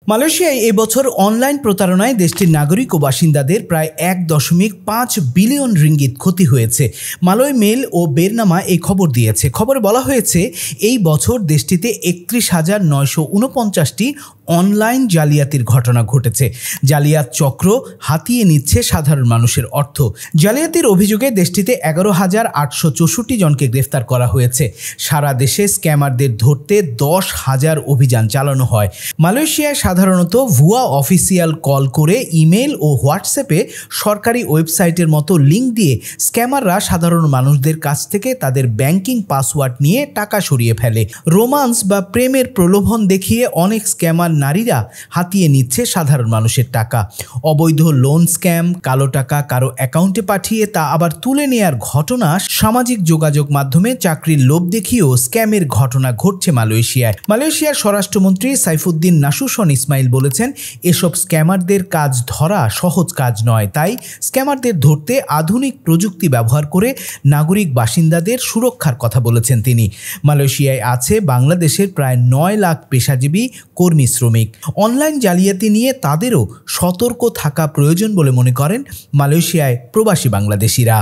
মালয়েশিয়ায় এবছর অনলাইন প্রতারণায় দেশটির নাগরিক ও বাসিন্দাদের প্রায় ১.৫ বিলিয়ন রিঙ্গিত ক্ষতি হয়েছে। মালয় মেল ও বেরনামা এই খবর দিয়েছে। খবরে বলা হয়েছে, এই বছর দেশটিতে ৩১,৯৪৯টি অনলাইন জালিয়াতির ঘটনা ঘটেছে। জালিয়াত চক্র হাতিয়ে নিচ্ছে সাধারণ মানুষের অর্থ। জালিয়াতির অভিযোগে দেশটিতে ১১,৮৬৪ জনকে গ্রেফতার করা হয়েছে। সারা দেশে স্ক্যামারদের ধরতে ১০,০০০ অভিযান চালানো হয়। মালয়েশিয়ায় সাধারণত ভুয়া অফিসিয়াল কল করে ইমেল ও হোয়াটসঅ্যাপে সরকারি ওয়েবসাইটের মতো লিঙ্ক দিয়ে স্ক্যামাররা সাধারণ মানুষদের কাছ থেকে তাদের ব্যাংকিং পাসওয়ার্ড নিয়ে টাকা সরিয়ে ফেলে। রোমান্স বা প্রেমের প্রলোভন দেখিয়ে অনেক স্ক্যামার নারীরা হাতিয়ে নিচ্ছে সাধারণ মানুষের টাকা। অবৈধ লোন স্ক্যাম, কালো টাকা কারো অ্যাকাউন্টে পাঠিয়ে তা আবার তুলে নেয়ার ঘটনা, সামাজিক যোগাযোগ মাধ্যমে চাকরির লোভ দেখিয়েও স্ক্যামের ঘটনা ঘটছে মালয়েশিয়ায়। মালয়েশিয়ার স্বরাষ্ট্রমন্ত্রী সাইফুদ্দিন নাসুশন ইসমাইল বলেছেন, এসব স্ক্যামারদের কাজ ধরা সহজ কাজ নয়, তাই স্ক্যামারদের ধরতে আধুনিক প্রযুক্তি ব্যবহার করে নাগরিক বাসিন্দাদের সুরক্ষার কথা বলেছেন তিনি। মালয়েশিয়ায় আছে বাংলাদেশের প্রায় ৯ লাখ পেশাজীবী কর্মী শ্রমিক। অনলাইন জালিয়াতি নিয়ে তাদেরও সতর্ক থাকা প্রয়োজন বলে মনে করেন মালয়েশিয়ায় প্রবাসী বাংলাদেশিরা।